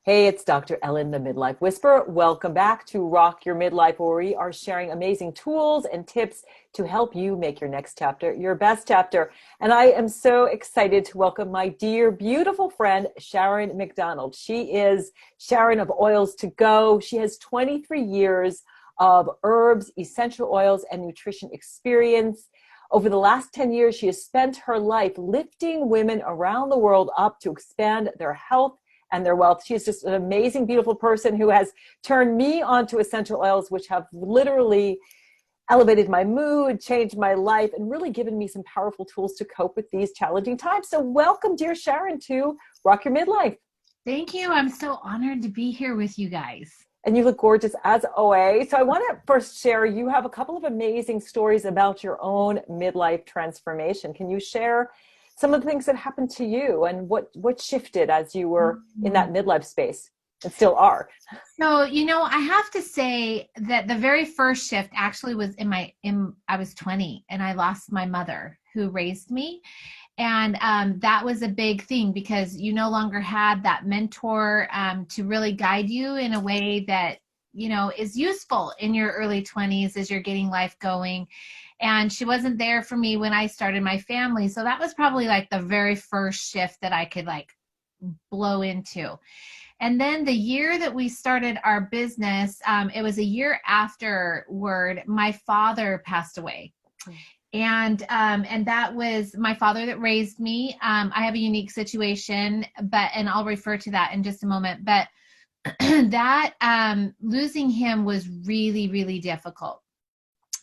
Hey, it's Dr. Ellen, the Midlife Whisperer. Welcome back to Rock Your Midlife, where we are sharing amazing tools and tips to help you make your next chapter your best chapter. And I am so excited to welcome my dear, beautiful friend, Sharon McDonald. She is Sharon of Oils to Go. She has 23 years of herbs, essential oils, and nutrition experience. Over the last 10 years, she has spent her life lifting women around the world up to expand their health and their wealth. She's just an amazing, beautiful person who has turned me onto essential oils, which have literally elevated my mood, changed my life, and really given me some powerful tools to cope with these challenging times. So welcome, dear Sharon, to Rock Your Midlife. Thank you. I'm so honored to be here with you guys. And you look gorgeous as always. So I want to first share, you have a couple of amazing stories about your own midlife transformation. Can you share some of the things that happened to you and what shifted as you were in that midlife space and still are? So, I have to say that the very first shift actually was I was 20 and I lost my mother who raised me. And that was a big thing because you no longer had that mentor to really guide you in a way that, is useful in your early 20s as you're getting life going. And she wasn't there for me when I started my family. So that was probably like the very first shift that I could blow into. And then the year that we started our business, it was a year afterward, my father passed away. And that was my father that raised me. I have a unique situation, and I'll refer to that in just a moment. But that losing him was really, really difficult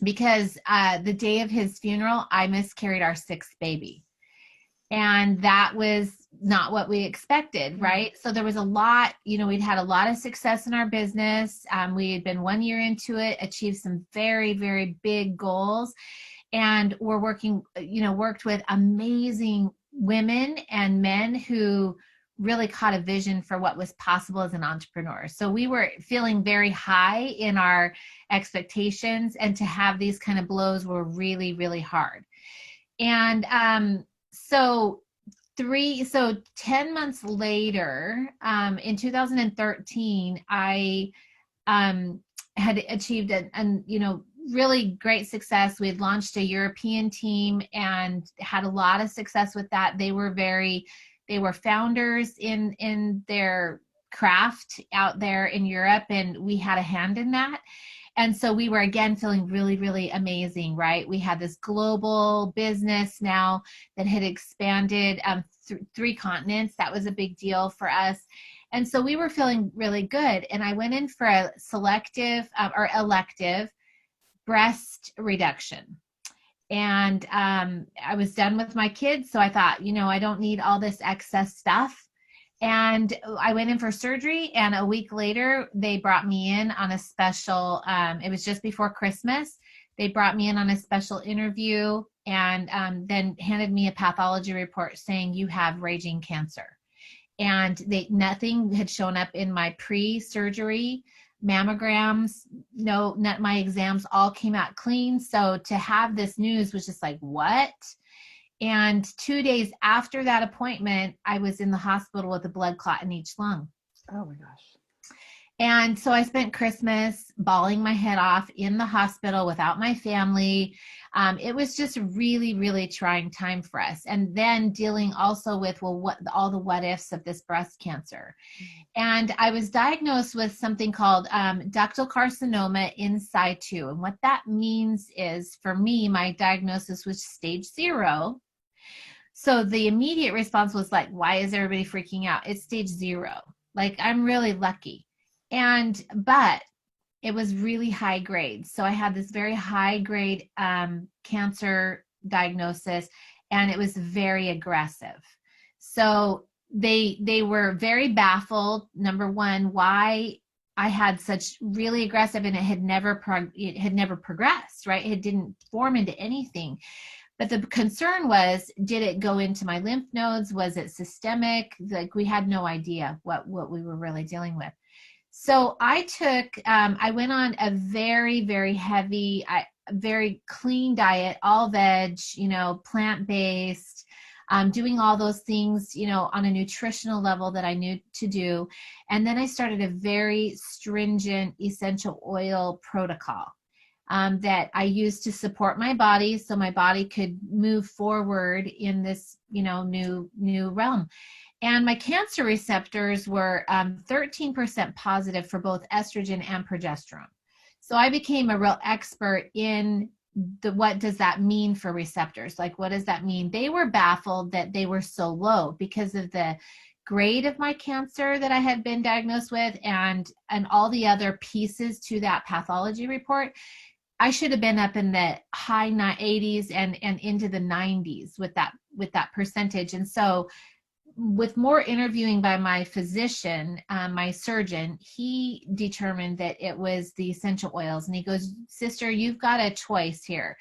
because the day of his funeral, I miscarried our sixth baby. And that was not what we expected, right? So there was a lot, we'd had a lot of success in our business. We had been 1 year into it, achieved some very, very big goals. And we're worked with amazing women and men who really caught a vision for what was possible as an entrepreneur. So we were feeling very high in our expectations, and to have these kind of blows were really, really hard. And so 10 months later, in 2013, I had achieved really great success. We had launched a European team and had a lot of success with that. They were founders in their craft out there in Europe, and we had a hand in that. And so we were again feeling really, really amazing, right? We had this global business now that had expanded three continents. That was a big deal for us. And so we were feeling really good. And I went in for a elective breast reduction. And I was done with my kids. So I thought, I don't need all this excess stuff. And I went in for surgery, and a week later, they brought me in on a special, it was just before Christmas. They brought me in on a special interview and then handed me a pathology report saying, you have raging cancer. And nothing had shown up in my pre-surgery mammograms. No, not my exams all came out clean. So to have this news was just like, what? And 2 days after that appointment, I was in the hospital with a blood clot in each lung. Oh my gosh. And so I spent Christmas bawling my head off in the hospital without my family. It was just a really, really trying time for us. And then dealing also with, all the what ifs of this breast cancer. And I was diagnosed with something called ductal carcinoma in situ. And what that means is, for me, my diagnosis was stage 0. So the immediate response was like, why is everybody freaking out? It's stage 0. Like, I'm really lucky. But it was really high grade. So I had this very high grade cancer diagnosis, and it was very aggressive. So they were very baffled, number one, why I had such really aggressive, and it had never progressed, right? It didn't form into anything. But the concern was, did it go into my lymph nodes? Was it systemic? Like, we had no idea what we were really dealing with. So I went on a very, very heavy, very clean diet, all veg, plant-based. doing all those things, on a nutritional level that I knew to do. And then I started a very stringent essential oil protocol that I used to support my body so my body could move forward in this, new realm. And my cancer receptors were 13% positive for both estrogen and progesterone. So I became a real expert in what does that mean for receptors? Like, what does that mean? They were baffled that they were so low because of the grade of my cancer that I had been diagnosed with and all the other pieces to that pathology report. I should have been up in the high 80s and into the 90s with that percentage. And so with more interviewing by my physician, my surgeon, he determined that it was the essential oils. And he goes, sister, you've got a choice here.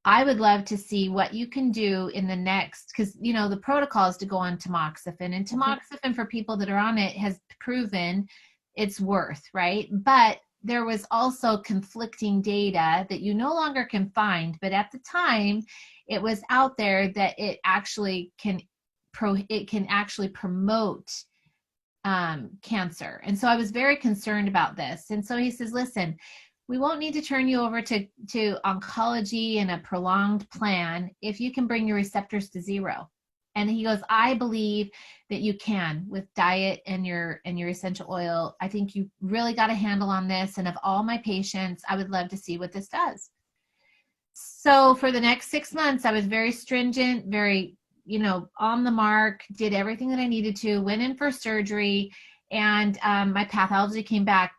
I would love to see what you can do in the next, because, the protocol is to go on tamoxifen. And tamoxifen for people that are on it has proven its worth, right? But there was also conflicting data that you no longer can find. But at the time, it was out there that it actually can promote cancer. And so I was very concerned about this. And so he says, listen, we won't need to turn you over to oncology and a prolonged plan if you can bring your receptors to zero. And he goes, I believe that you can with diet and your essential oil. I think you really got a handle on this. And of all my patients, I would love to see what this does. So for the next 6 months, I was very stringent, very on the mark, did everything that I needed to, went in for surgery, and my pathology came back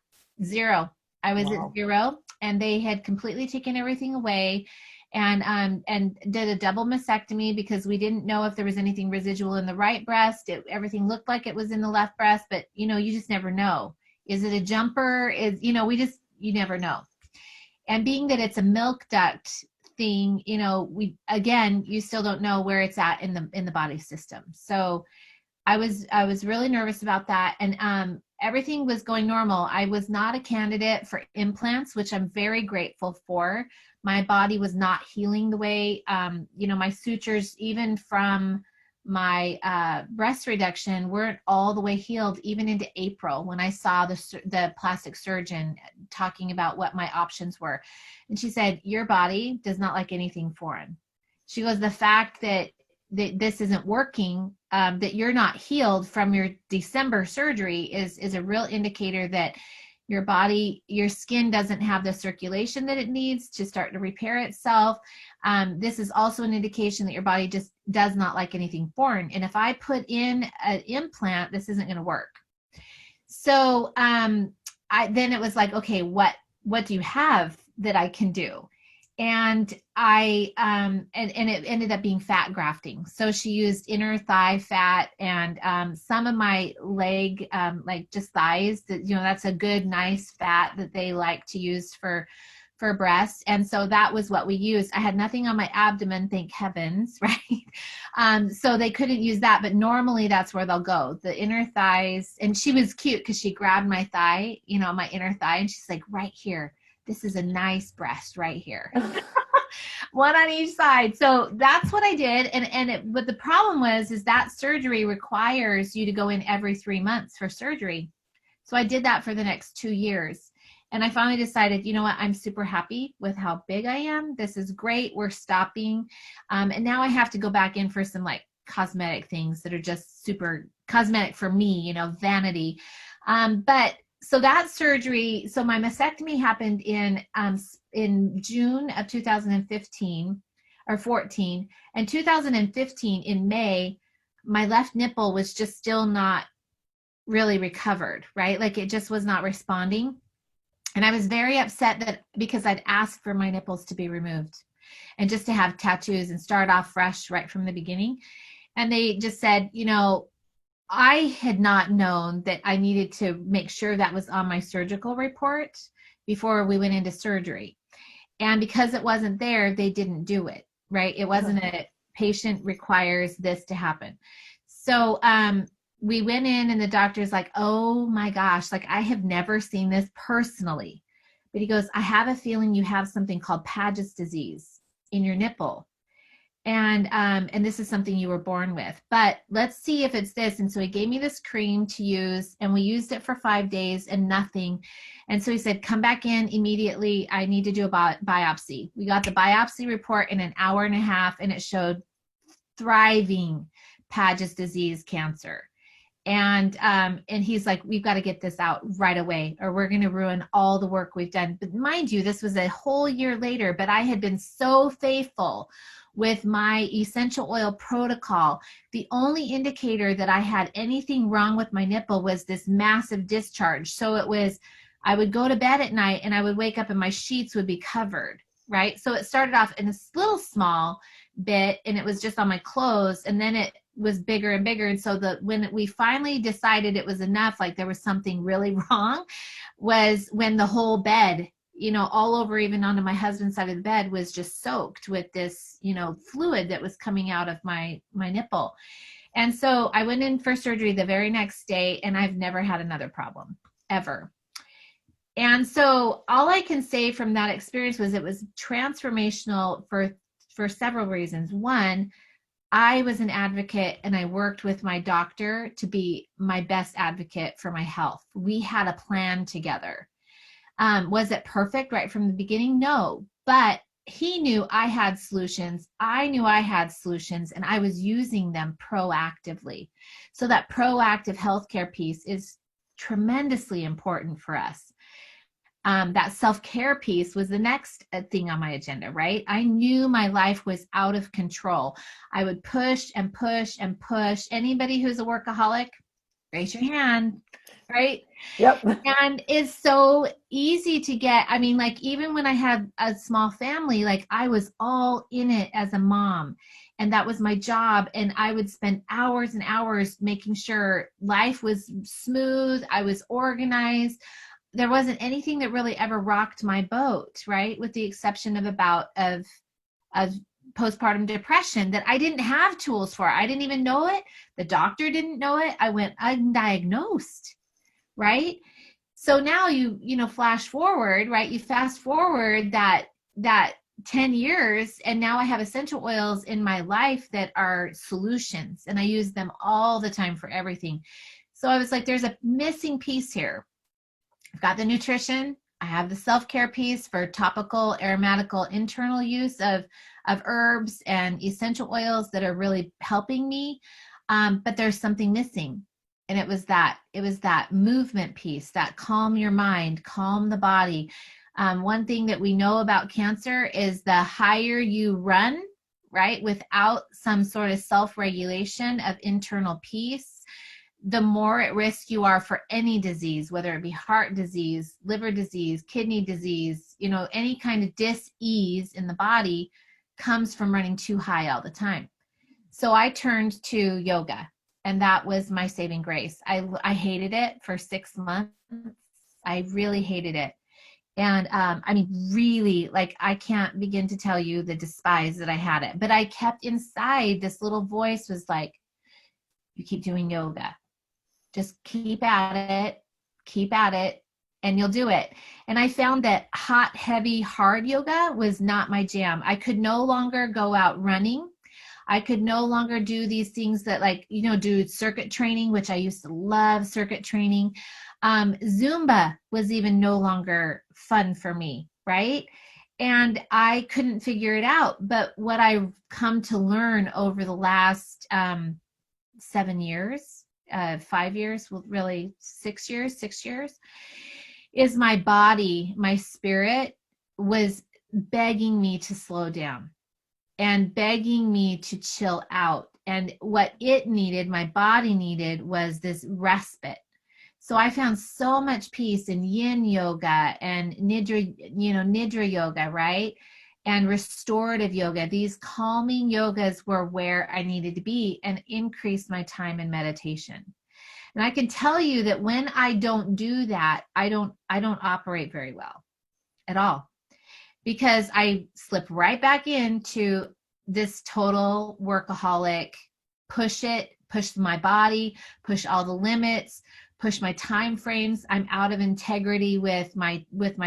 zero. I was at zero, and they had completely taken everything away and did a double mastectomy because we didn't know if there was anything residual in the right breast. Everything looked like it was in the left breast, but you just never know. Is it a jumper? You never know. And being that it's a milk duct thing, you still don't know where it's at in the body system. So I was really nervous about that. And everything was going normal. I was not a candidate for implants, which I'm very grateful for. My body was not healing the way, my sutures, even from my breast reduction, weren't all the way healed, even into April when I saw the plastic surgeon talking about what my options were. And she said, your body does not like anything foreign. She goes, the fact that this isn't working, that you're not healed from your December surgery is a real indicator that your body, your skin doesn't have the circulation that it needs to start to repair itself. This is also an indication that your body just does not like anything foreign. And if I put in an implant, this isn't going to work. So then it was like, okay, what do you have that I can do? And I and it ended up being fat grafting. So she used inner thigh fat and some of my leg, like just thighs. That's a good, nice fat that they like to use for breasts. And so that was what we used. I had nothing on my abdomen, thank heavens, right? So they couldn't use that, but normally that's where they'll go, the inner thighs. And she was cute because she grabbed my thigh, my inner thigh, and she's like, right here. This is a nice breast right here. One on each side. So that's what I did. But the problem is that surgery requires you to go in every 3 months for surgery. So I did that for the next 2 years. And I finally decided, you know what, I'm super happy with how big I am. This is great. We're stopping. And now I have to go back in for some like cosmetic things that are just super cosmetic for me, vanity. But so that surgery, so my mastectomy happened in June of 2015 or 14. And 2015 in May, my left nipple was just still not really recovered, right? Like it just was not responding. And I was very upset that because I'd asked for my nipples to be removed and just to have tattoos and start off fresh right from the beginning. And they just said, I had not known that I needed to make sure that was on my surgical report before we went into surgery. And because it wasn't there, they didn't do it, right? It wasn't a patient requires this to happen. So we went in and the doctor's like, oh my gosh, like I have never seen this personally. But he goes, I have a feeling you have something called Paget's disease in your nipple. And this is something you were born with, but let's see if it's this. And so he gave me this cream to use, and we used it for 5 days and nothing. And so he said, come back in immediately. I need to do a biopsy. We got the biopsy report in an hour and a half, and it showed thriving Paget's disease cancer. And he's like, we've got to get this out right away, or we're going to ruin all the work we've done. But mind you, this was a whole year later, but I had been so faithful with my essential oil protocol. The only indicator that I had anything wrong with my nipple was this massive discharge. So it was, I would go to bed at night and I would wake up and my sheets would be covered, right? So it started off in this little small bit, and it was just on my clothes, and then it was bigger and bigger. And so when we finally decided it was enough, like there was something really wrong, was when the whole bed, all over, even onto my husband's side of the bed, was just soaked with this, fluid that was coming out of my nipple. And so I went in for surgery the very next day, and I've never had another problem, ever. And so all I can say from that experience was it was transformational for several reasons. One, I was an advocate, and I worked with my doctor to be my best advocate for my health. We had a plan together. Was it perfect right from the beginning? No, but he knew I had solutions. I knew I had solutions, and I was using them proactively. So that proactive healthcare piece is tremendously important for us. That self-care piece was the next thing on my agenda, right? I knew my life was out of control. I would push and push and push. Anybody who's a workaholic, raise your hand, right? Yep. And it's so easy to get, like even when I had a small family, like I was all in it as a mom, and that was my job. And I would spend hours and hours making sure life was smooth. I was organized. There wasn't anything that really ever rocked my boat, right? With the exception of postpartum depression that I didn't have tools for. I didn't even know it. The doctor didn't know it. I went undiagnosed, right? So now you flash forward, right? You fast forward that 10 years, and now I have essential oils in my life that are solutions, and I use them all the time for everything. So I was like, there's a missing piece here. I've got the nutrition. I have the self-care piece for topical, aromatical, internal use of herbs and essential oils that are really helping me. But there's something missing. And it was that movement piece, that calm your mind, calm the body. One thing that we know about cancer is the higher you run, right, without some sort of self-regulation of internal peace, the more at risk you are for any disease, whether it be heart disease, liver disease, kidney disease, any kind of dis-ease in the body comes from running too high all the time. So I turned to yoga, and that was my saving grace. I hated it for 6 months. I really hated it. And really, like, I can't begin to tell you the despise that I had it, but I kept inside, this little voice was like, you keep doing yoga. Just keep at it, and you'll do it. And I found that hot, heavy, hard yoga was not my jam. I could no longer go out running. I could no longer do these things that, like, do circuit training, which I used to love circuit training. Zumba was even no longer fun for me, right? And I couldn't figure it out. But what I've come to learn over the last 7 years, 5 years, well, really 6 years, is my body, my spirit was begging me to slow down and begging me to chill out. And what it needed, my body needed, was this respite. So I found so much peace in yin yoga and nidra yoga, right? And restorative yoga. These calming yogas were where I needed to be, and increase my time in meditation. And I can tell you that when I don't do that, I don't operate very well at all, because I slip right back into this total workaholic, push my body, push all the limits, push my time frames. I'm out of integrity with my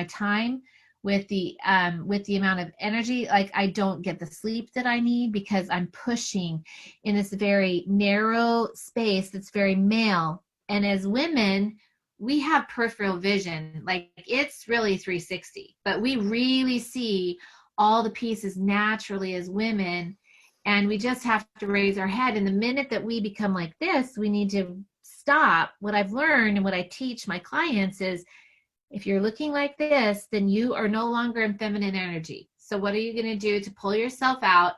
time, with the amount of energy. Like I don't get the sleep that I need because I'm pushing in this very narrow space that's very male. And as women, we have peripheral vision, like it's really 360, but we really see all the pieces naturally as women, and we just have to raise our head. And the minute that we become like this, we need to stop. What I've learned and what I teach my clients is, if you're looking like this, then you are no longer in feminine energy. So what are you going to do to pull yourself out?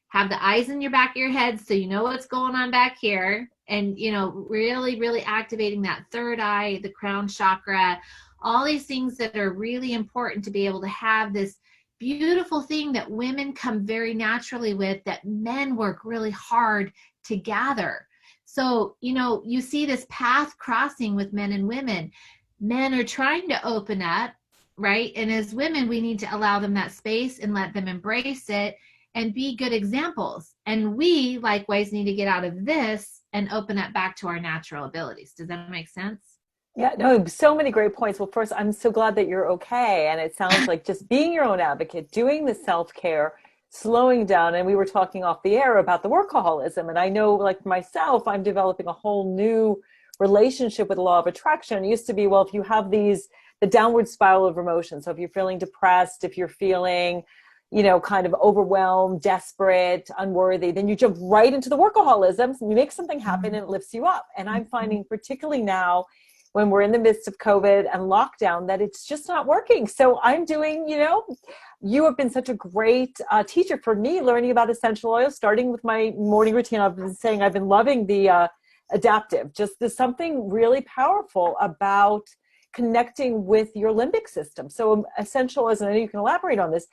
Have the eyes in your back of your head so you know what's going on back here. And, you know, really, really activating that third eye, the crown chakra, all these things that are really important to be able to have this beautiful thing that women come very naturally with, that men work really hard to gather. So, you know, you see this path crossing with men and women. Men are trying to open up, right? And as women, we need to allow them that space and let them embrace it and be good examples. And we likewise need to get out of this and open up back to our natural abilities. Does that make sense? Yeah, no, so many great points. Well, first, I'm so glad that you're okay. And it sounds like just being your own advocate, doing the self-care, slowing down. And we were talking off the air about the workaholism. And I know, like myself, I'm developing a whole new relationship with the law of attraction. It used to be, well, if you have the downward spiral of emotions, so if you're feeling depressed, if you're feeling, you know, kind of overwhelmed, desperate, unworthy, then you jump right into the workaholism, you make something happen and it lifts you up. And I'm finding, particularly now when we're in the midst of COVID and lockdown, that it's just not working. So I'm doing, you know, you have been such a great teacher for me, learning about essential oils, starting with my morning routine. I've been saying I've been loving the adaptive. Just there's something really powerful about connecting with your limbic system. So essential oils, and I know you can elaborate on this,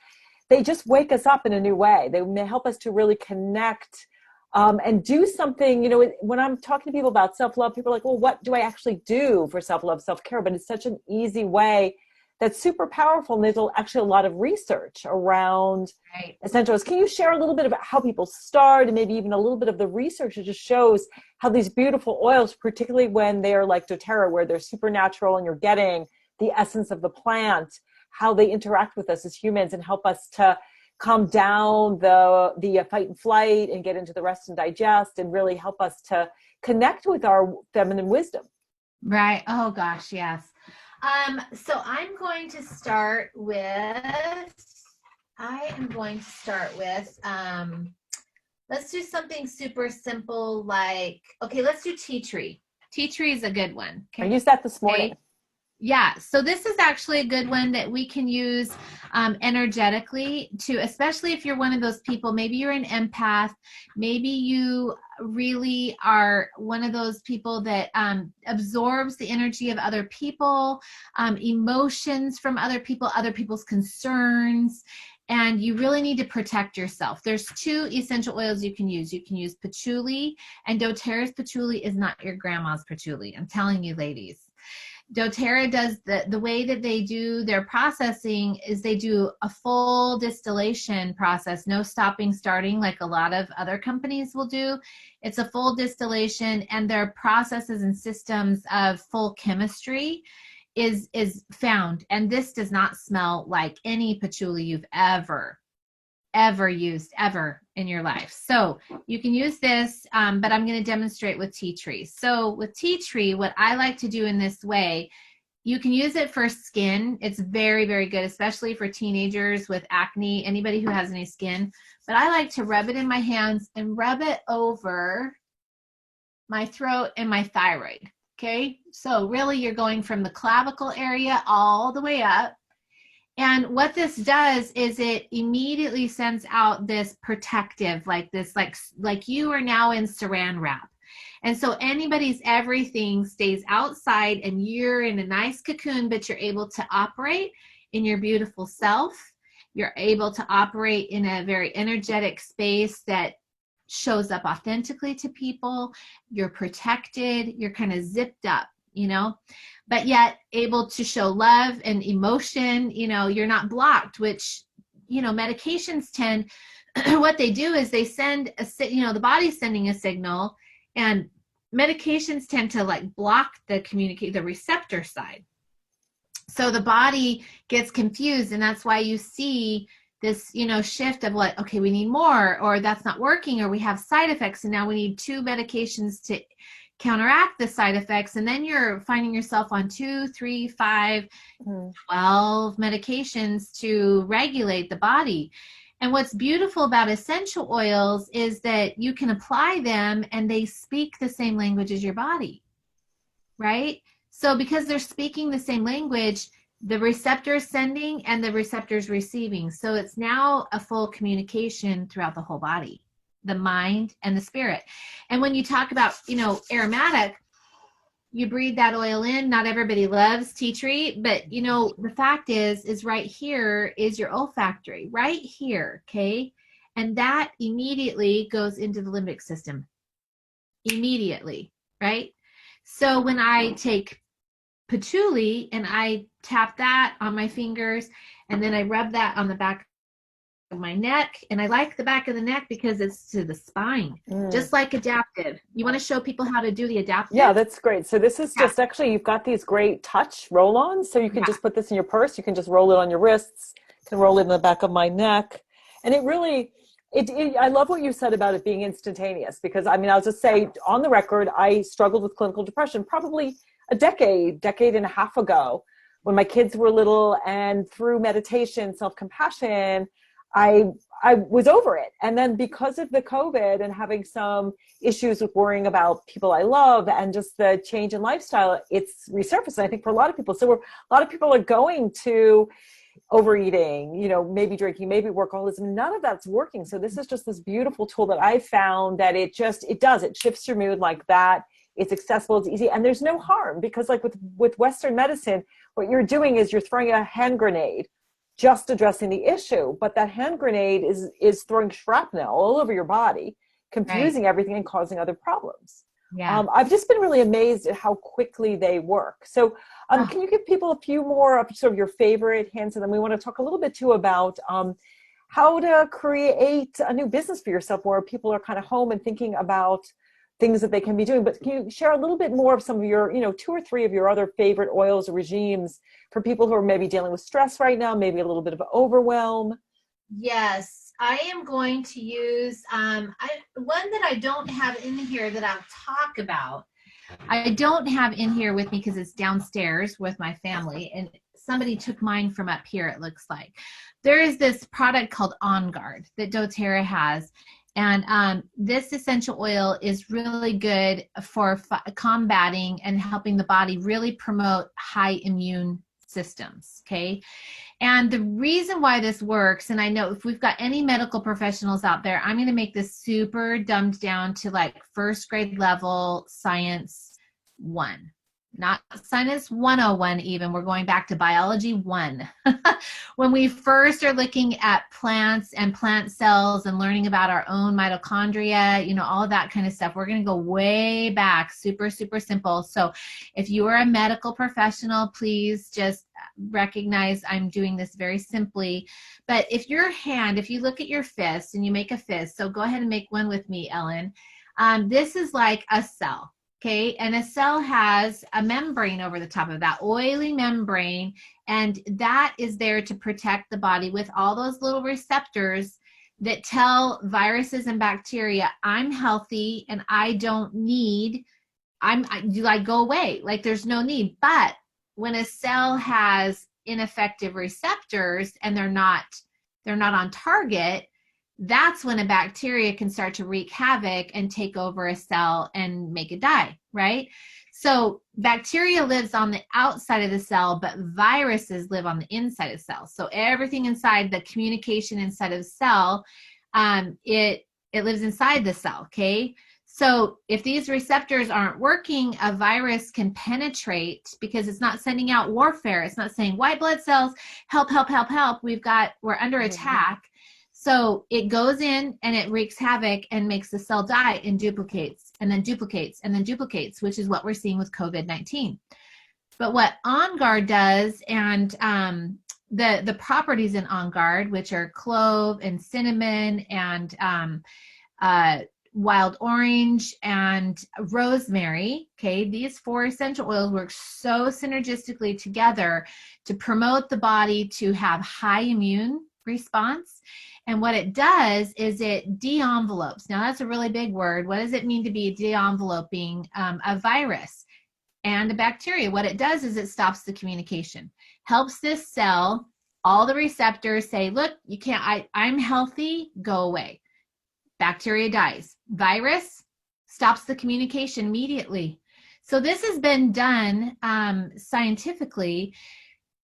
they just wake us up in a new way. They may help us to really connect and do something. You know, when I'm talking to people about self-love, people are like, well, what do I actually do for self-love, self-care? But it's such an easy way that's super powerful. And there's actually a lot of research around essential oils. Can you share a little bit about how people start, and maybe even a little bit of the research that just shows how these beautiful oils, particularly when they're like doTERRA, where they're supernatural and you're getting the essence of the plant, how they interact with us as humans and help us to calm down the fight and flight and get into the rest and digest, and really help us to connect with our feminine wisdom. Right. Oh gosh, yes. So I am going to start with, let's do something super simple, like, okay, let's do tea tree. Tea tree is a good one. I used that this morning. Yeah, so this is actually a good one that we can use energetically to, especially if you're one of those people, maybe you're an empath, maybe you really are one of those people that absorbs the energy of other people, emotions from other people, other people's concerns, and you really need to protect yourself. There's two essential oils you can use. You can use patchouli, and doTERRA's patchouli is not your grandma's patchouli. I'm telling you, ladies. doTERRA does the way that they do their processing is they do a full distillation process, no stopping, starting, like a lot of other companies will do. It's a full distillation, and their processes and systems of full chemistry is found. And this does not smell like any patchouli you've ever used ever in your life. So you can use this, but I'm going to demonstrate with tea tree. So with tea tree, what I like to do in this way, you can use it for skin. It's very, very good, especially for teenagers with acne, anybody who has any skin. But I like to rub it in my hands and rub it over my throat and my thyroid. Okay, so really you're going from the clavicle area all the way up. And what this does is it immediately sends out this protective, like this, like you are now in saran wrap. And so anybody's everything stays outside and you're in a nice cocoon, but you're able to operate in your beautiful self. You're able to operate in a very energetic space that shows up authentically to people. You're protected. You're kind of zipped up, you know, but yet able to show love and emotion. You know, you're not blocked, which, you know, medications tend, what they do is they send a, you know, the body's sending a signal, and medications tend to like block the receptor side. So the body gets confused, and that's why you see this, shift of like, okay, we need more, or that's not working, or we have side effects, and now we need 2 medications to counteract the side effects. And then you're finding yourself on 2, 3, 5, 12 medications to regulate the body. And what's beautiful about essential oils is that you can apply them and they speak the same language as your body, right? So because they're speaking the same language, the receptor is sending and the receptor is receiving. So it's now a full communication throughout the whole body, the mind and the spirit. And when you talk about, aromatic, you breathe that oil in. Not everybody loves tea tree, but the fact is right here is your olfactory, right here, okay? And that immediately goes into the limbic system. Immediately, right? So when I take patchouli and I tap that on my fingers, and then I rub that on the back of my neck, and I like the back of the neck because it's to the spine, just like adaptive. You want to show people how to do the adaptive? Yeah, that's great. So this is just actually, you've got these great touch roll-ons, so you can just put this in your purse. You can just roll it on your wrists. You can roll it in the back of my neck, and it really, I love what you said about it being instantaneous, because I'll just say on the record, I struggled with clinical depression probably a decade and a half ago when my kids were little, and through meditation, self-compassion, I was over it. And then because of the COVID and having some issues with worrying about people I love and just the change in lifestyle, it's resurfaced, I think, for a lot of people. So a lot of people are going to overeating, maybe drinking, maybe workaholism. None of that's working. So this is just this beautiful tool that I found that it shifts your mood like that. It's accessible, it's easy, and there's no harm, because like with Western medicine, what you're doing is you're throwing a hand grenade, just addressing the issue. But that hand grenade is throwing shrapnel all over your body, confusing everything and causing other problems. Yeah. I've just been really amazed at how quickly they work. So can you give people a few more of sort of your favorite hints? And then we want to talk a little bit too about how to create a new business for yourself where people are kind of home and thinking about things that they can be doing. But can you share a little bit more of some of your, 2 or 3 of your other favorite oils or regimes for people who are maybe dealing with stress right now, maybe a little bit of overwhelm? Yes, I am going to use one that I don't have in here that I'll talk about. I don't have in here with me because it's downstairs with my family, and somebody took mine from up here, it looks like. There is this product called On Guard that doTERRA has. And this essential oil is really good for combating and helping the body really promote high immune systems, okay? And the reason why this works, and I know if we've got any medical professionals out there, I'm going to make this super dumbed down to like first grade level science 1. Not science 101 even. We're going back to biology 1. When we first are looking at plants and plant cells and learning about our own mitochondria, all of that kind of stuff, we're going to go way back, super, super simple. So if you are a medical professional, please just recognize I'm doing this very simply. But if you look at your fist and you make a fist, so go ahead and make one with me, Ellen. This is like a cell. Okay, and a cell has a membrane over the top of that, oily membrane, and that is there to protect the body with all those little receptors that tell viruses and bacteria, I'm healthy and I don't need, go away, like there's no need. But when a cell has ineffective receptors and they're not on target, that's when a bacteria can start to wreak havoc and take over a cell and make it die, right? So bacteria lives on the outside of the cell, but viruses live on the inside of the cell. So everything inside the communication inside of the cell, it lives inside the cell, okay? So if these receptors aren't working, a virus can penetrate because it's not sending out warfare. It's not saying white blood cells, help, help, help, help. We're under attack. So it goes in and it wreaks havoc and makes the cell die and duplicates and then duplicates and then duplicates, which is what we're seeing with COVID-19. But what On Guard does, and the properties in On Guard, which are clove and cinnamon and wild orange, and rosemary. Okay, these 4 essential oils work so synergistically together to promote the body to have high immune response. And what it does is it de-envelopes. Now that's a really big word. What does it mean to be de-enveloping a virus and a bacteria? What it does is it stops the communication, helps this cell, all the receptors say, look, you can't, I'm healthy, go away. Bacteria dies. Virus stops the communication immediately. So this has been done scientifically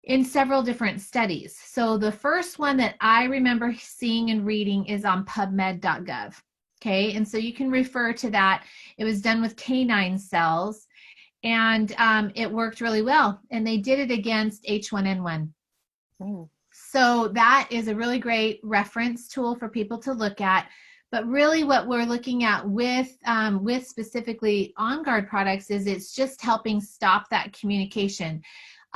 in several different studies. So the first one that I remember seeing and reading is on pubmed.gov. Okay, and so you can refer to that. It was done with canine cells, and it worked really well. And they did it against H1N1. So that is a really great reference tool for people to look at. But really what we're looking at with specifically On Guard products is it's just helping stop that communication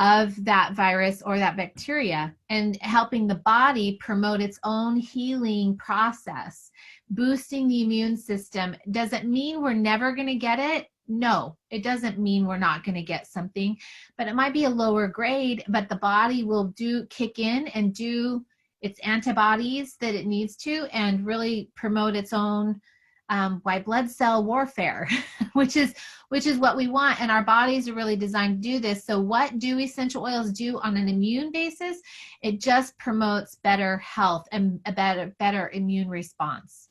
of that virus or that bacteria and helping the body promote its own healing process, boosting the immune system. Does it mean we're never going to get it? No, it doesn't mean we're not going to get something, but it might be a lower grade, but the body will kick in and do its antibodies that it needs to and really promote its own white blood cell warfare, which is what we want. And our bodies are really designed to do this. So what do essential oils do on an immune basis? It just promotes better health and a better immune response.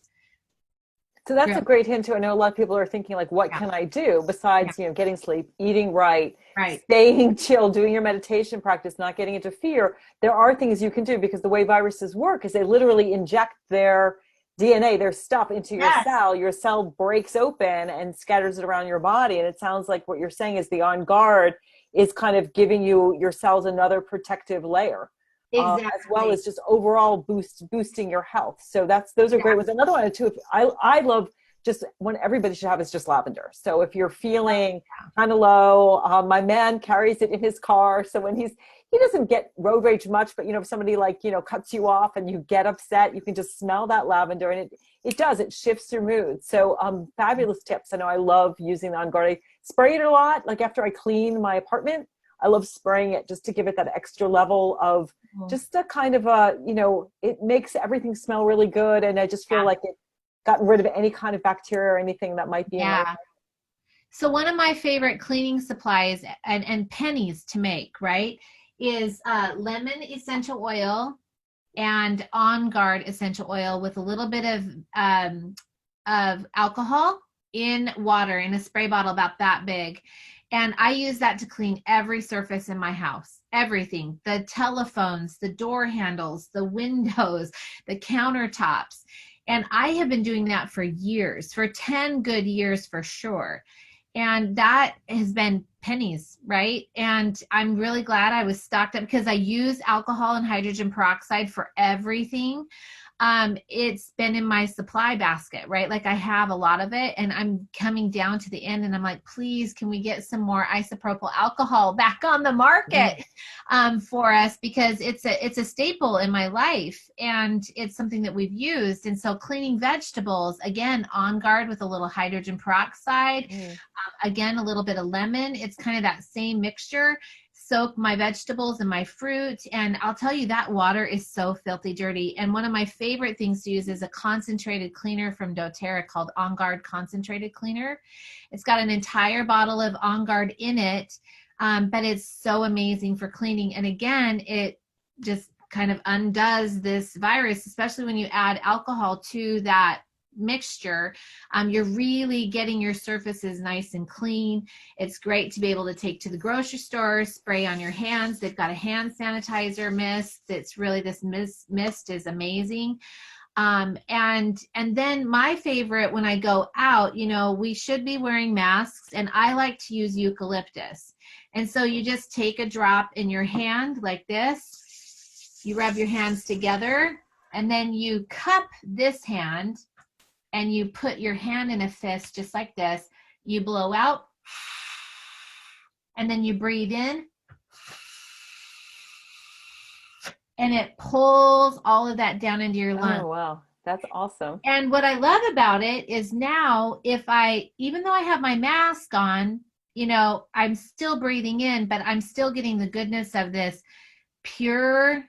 So that's a great hint too. I know a lot of people are thinking like, what can I do besides, getting sleep, eating right, staying chill, doing your meditation practice, not getting into fear. There are things you can do because the way viruses work is they literally inject their DNA, their stuff into your cell. Your cell breaks open and scatters it around your body. And it sounds like what you're saying is the On Guard is kind of giving your cells another protective layer. Exactly. As well as just overall boosting your health. So those are great ones. Another one too, I love just one everybody should have is just lavender. So if you're feeling kind of low, my man carries it in his car. So when he doesn't get road rage much, but if somebody cuts you off and you get upset, you can just smell that lavender and it shifts your mood. So fabulous tips. I know I love using the On Guard. I spray it a lot. Like after I clean my apartment, I love spraying it just to give it that extra level of just a kind of it makes everything smell really good. And I just feel like it gotten rid of any kind of bacteria or anything that might be in my life. So one of my favorite cleaning supplies and pennies to make, right, is lemon essential oil and On Guard essential oil with a little bit of alcohol in water in a spray bottle about that big. And I use that to clean every surface in my house, everything, the telephones, the door handles, the windows, the countertops. And I have been doing that for years, for 10 good years for sure. And that has been pennies, right? And I'm really glad I was stocked up because I use alcohol and hydrogen peroxide for everything. It's been in my supply basket, right? Like I have a lot of it and I'm coming down to the end and I'm like, please, can we get some more isopropyl alcohol back on the market for us? Because it's a staple in my life and it's something that we've used. And so cleaning vegetables, again, On Guard with a little hydrogen peroxide, again, a little bit of lemon. It's kind of that same mixture. Soak my vegetables and my fruit, and I'll tell you that water is so filthy dirty. And one of my favorite things to use is a concentrated cleaner from doTERRA called On Guard Concentrated Cleaner. It's got an entire bottle of On Guard in it, but it's so amazing for cleaning. And again, it just kind of undoes this virus, especially when you add alcohol to that mixture. You're really getting your surfaces nice and clean. It's great to be able to take to the grocery store, spray on your hands. They've got a hand sanitizer mist. It's really, this mist is amazing. And then my favorite when I go out, we should be wearing masks, and I like to use eucalyptus. And so you just take a drop in your hand like this. You rub your hands together, and then you cup this hand and you put your hand in a fist just like this. You blow out and then you breathe in and it pulls all of that down into your lungs. Oh, wow. That's awesome. And what I love about it is now even though I have my mask on, I'm still breathing in, but I'm still getting the goodness of this pure,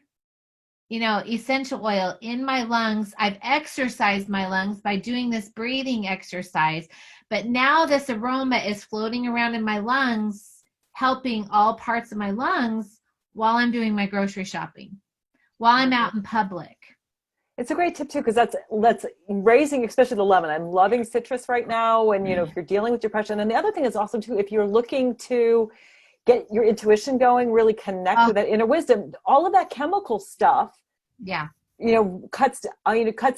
essential oil in my lungs. I've exercised my lungs by doing this breathing exercise, but now this aroma is floating around in my lungs, helping all parts of my lungs while I'm doing my grocery shopping, while I'm out in public. It's a great tip too, because that's raising, especially the lemon. I'm loving citrus right now. And, if you're dealing with depression, and the other thing is awesome too, if you're looking to get your intuition going, really connect with that inner wisdom, all of that chemical stuff, yeah, cuts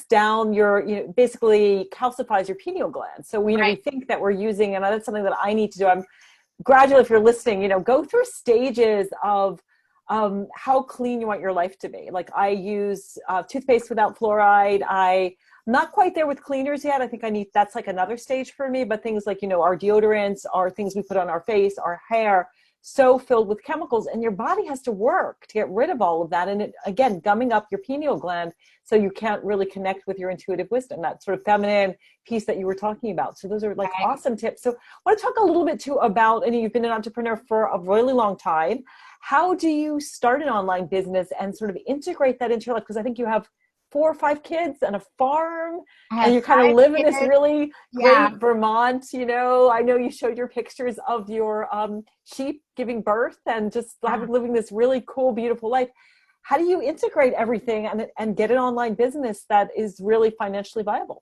down your, basically calcifies your pineal gland. So, we think that we're using, and that's something that I need to do. I'm gradually, if you're listening, go through stages of how clean you want your life to be. Like I use toothpaste without fluoride. I'm not quite there with cleaners yet. I think that's like another stage for me, but things like, our deodorants, our things we put on our face, our hair, so filled with chemicals, and your body has to work to get rid of all of that. And it, again, gumming up your pineal gland, so you can't really connect with your intuitive wisdom, that sort of feminine piece that you were talking about. So those are like awesome tips. So I want to talk a little bit too about, and you've been an entrepreneur for a really long time. How do you start an online business and sort of integrate that into your life? Because I think you have 4 or 5 kids and a farm, and you kind of live in this really great Vermont. I know you showed your pictures of your sheep giving birth and just living this really cool, beautiful life. How do you integrate everything and get an online business that is really financially viable?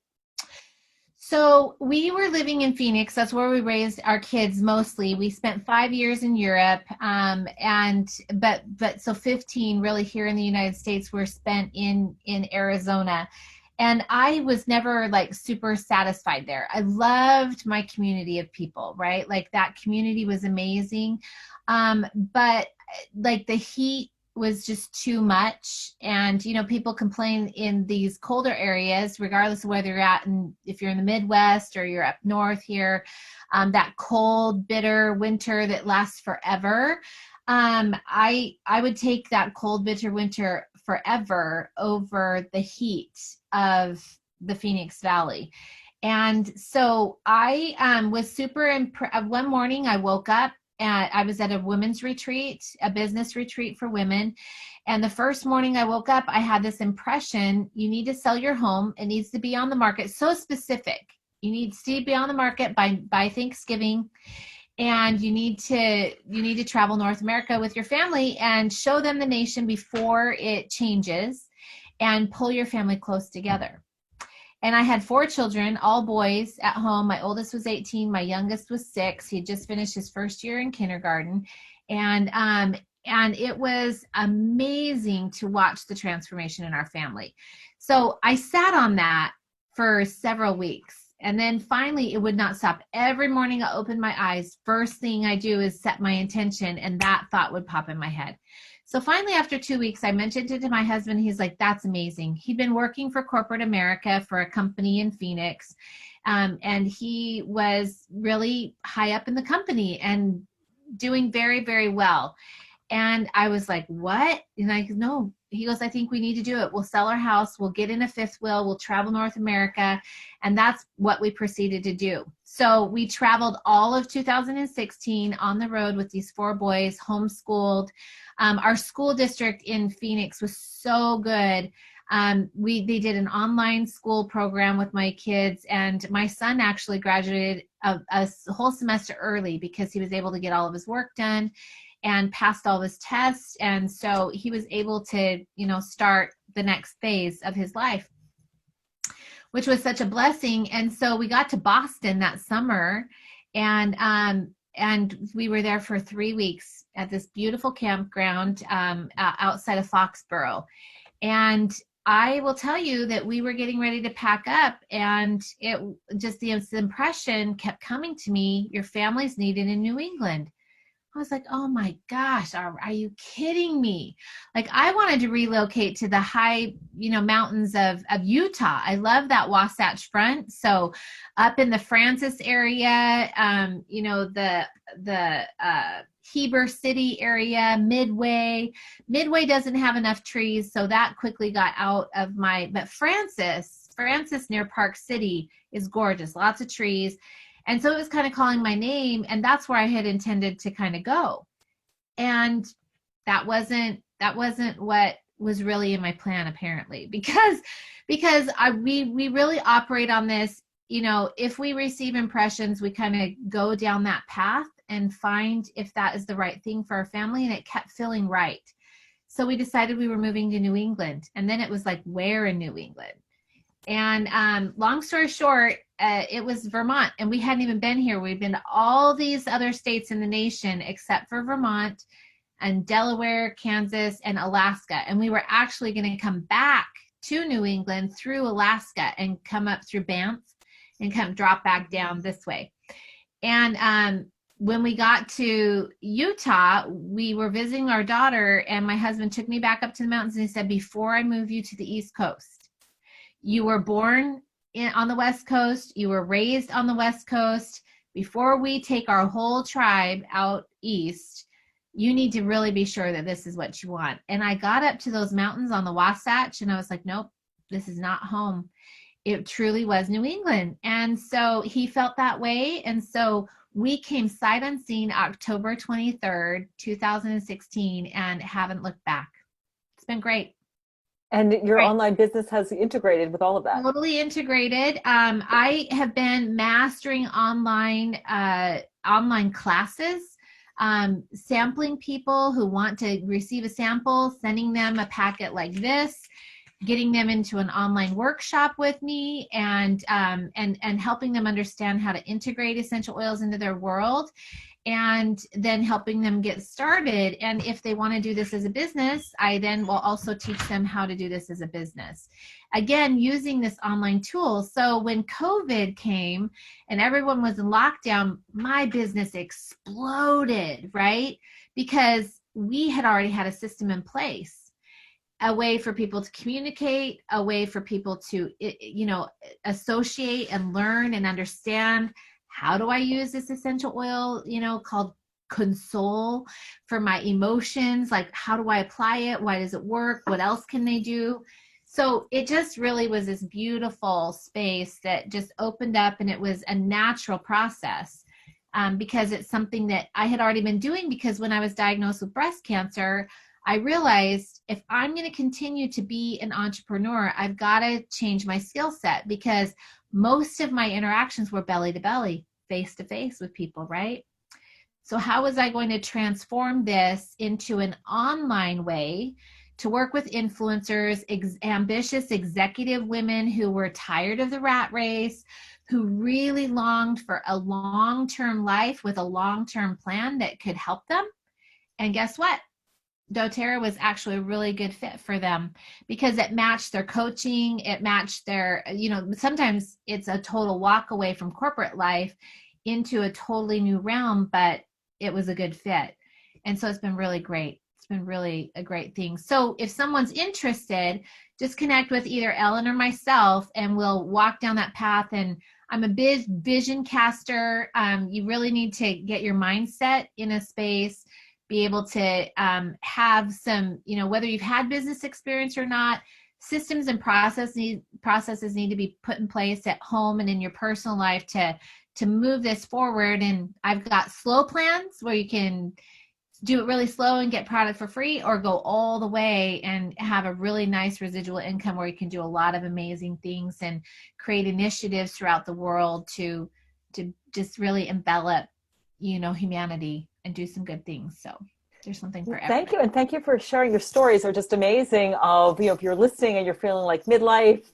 So we were living in Phoenix. That's where we raised our kids mostly. We spent 5 years in Europe, so 15 really here in the United States were spent in Arizona. And I was never like super satisfied there. I loved my community of people, right? Like that community was amazing. But like the heat was just too much. And, people complain in these colder areas, regardless of whether if you're in the Midwest or you're up north here, that cold, bitter winter that lasts forever. I would take that cold, bitter winter forever over the heat of the Phoenix Valley. And so I was super impressed. One morning I woke up, and I was at a women's retreat, a business retreat for women. And the first morning I woke up, I had this impression: you need to sell your home. It needs to be on the market. So specific. You need to be on the market by Thanksgiving. And you need to travel North America with your family and show them the nation before it changes, and pull your family close together. And I had 4 children, all boys at home. My oldest was 18. My youngest was 6. He had just finished his first year in kindergarten. And it was amazing to watch the transformation in our family. So I sat on that for several weeks. And then finally, it would not stop. Every morning I opened my eyes. First thing I do is set my intention, and that thought would pop in my head. So finally, after 2 weeks, I mentioned it to my husband. He's like, that's amazing. He'd been working for corporate America for a company in Phoenix. And he was really high up in the company and doing very, very well. And I was like, what? And I go, no. He goes, I think we need to do it. We'll sell our house. We'll get in a 5th wheel. We'll travel North America. And that's what we proceeded to do. So we traveled all of 2016 on the road with these 4 boys, homeschooled. Our school district in Phoenix was so good. They did an online school program with my kids, and my son actually graduated a whole semester early because he was able to get all of his work done and passed all his tests. And so he was able to, start the next phase of his life, which was such a blessing. And so we got to Boston that summer, and we were there for 3 weeks at this beautiful campground outside of Foxborough. And I will tell you that we were getting ready to pack up, and it just the impression kept coming to me: your family's needed in New England. I was like, oh my gosh, are you kidding me? Like, I wanted to relocate to the high, mountains of Utah. I love that Wasatch Front. So up in the Francis area, the Heber City area, Midway. Midway doesn't have enough trees, so that quickly got out of but Francis Francis near Park City is gorgeous, lots of trees. And so it was kind of calling my name, and that's where I had intended to kind of go. And that wasn't what was really in my plan, apparently, because we really operate on this, you know, if we receive impressions, we kind of go down that path and find if that is the right thing for our family, and it kept feeling right. So we decided we were moving to New England, and then it was like, where in New England? And long story short, it was Vermont, and we hadn't even been here. We'd been to all these other states in the nation except for Vermont and Delaware, Kansas, and Alaska. And we were actually going to come back to New England through Alaska and come up through Banff and come drop back down this way. And when we got to Utah, we were visiting our daughter, and my husband took me back up to the mountains, and he said, before I move you to the East Coast, you were born on the West Coast, you were raised on the West Coast. Before we take our whole tribe out east, you need to really be sure that this is what you want. And I got up to those mountains on the Wasatch, and I was like, nope, this is not home. It truly was New England. And so he felt that way. And so we came sight unseen October 23rd, 2016, and haven't looked back. It's been great. And your online business has integrated with all of that. Totally integrated. I have been mastering online classes, sampling people who want to receive a sample, sending them a packet like this, getting them into an online workshop with me, and helping them understand how to integrate essential oils into their world, and then helping them get started. And if they want to do this as a business, I then will also teach them how to do this as a business. Again, using this online tool. So when COVID came and everyone was in lockdown, my business exploded, right? Because we had already had a system in place, a way for people to communicate, a way for people to, you know, associate and learn and understand, how do I use this essential oil, you know, called Console, for my emotions? Like, how do I apply it? Why does it work? What else can they do? So it just really was this beautiful space that just opened up, and it was a natural process, because it's something that I had already been doing, because when I was diagnosed with breast cancer, I realized if I'm going to continue to be an entrepreneur, I've got to change my skill set, because most of my interactions were belly to belly, face to face with people, right? So how was I going to transform this into an online way to work with influencers, ambitious executive women who were tired of the rat race, who really longed for a long-term life with a long-term plan that could help them? And guess what? doTERRA was actually a really good fit for them, because it matched their coaching, it matched their, you know, sometimes it's a total walk away from corporate life into a totally new realm, but it was a good fit. And so it's been really great. It's been really a great thing. So if someone's interested, just connect with either Ellen or myself, and we'll walk down that path. And I'm a big vision caster. You really need to get your mindset in a space, be able to have some, you know, whether you've had business experience or not, systems and processes need to be put in place at home and in your personal life to move this forward. And I've got slow plans where you can do it really slow and get product for free, or go all the way and have a really nice residual income where you can do a lot of amazing things and create initiatives throughout the world to just really envelop, you know, humanity and do some good things. So there's something for everyone. Thank you. And thank you for sharing. Your stories are just amazing of, you know, if you're listening and you're feeling like midlife,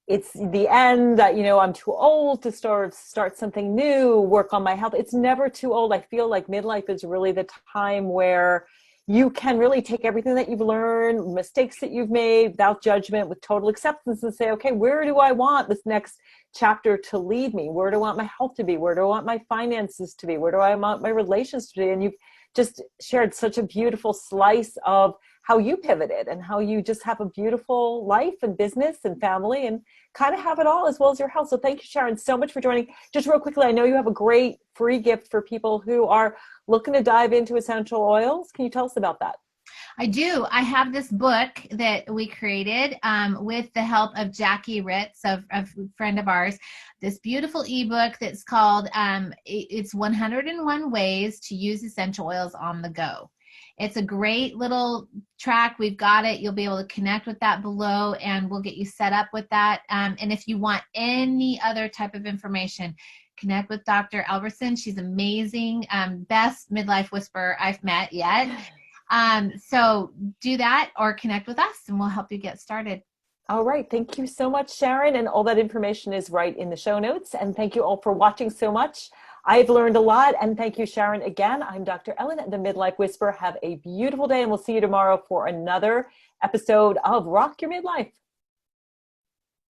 it's the end, you know, I'm too old to start something new, work on my health. It's never too old. I feel like midlife is really the time where you can really take everything that you've learned, mistakes that you've made, without judgment, with total acceptance, and say, okay, where do I want this next chapter to lead me? Where do I want my health to be? Where do I want my finances to be? Where do I want my relations to be? And you've just shared such a beautiful slice of how you pivoted and how you just have a beautiful life and business and family and kind of have it all, as well as your health. So thank you, Sharon, so much for joining. Just real quickly, I know you have a great free gift for people who are looking to dive into essential oils. Can you tell us about that? I do. I have this book that we created with the help of Jackie Ritz, a friend of ours. This beautiful ebook that's called it's 101 Ways to Use Essential Oils on the Go. It's a great little track. We've got it. You'll be able to connect with that below, and we'll get you set up with that. And if you want any other type of information, connect with Dr. Albertson. She's amazing. Best midlife whisperer I've met yet. So do that or connect with us and we'll help you get started. All right. Thank you so much, Sharon. And all that information is right in the show notes. And thank you all for watching so much. I've learned a lot. And thank you, Sharon. Again, I'm Dr. Ellen, the Midlife Whisperer. Have a beautiful day, and we'll see you tomorrow for another episode of Rock Your Midlife.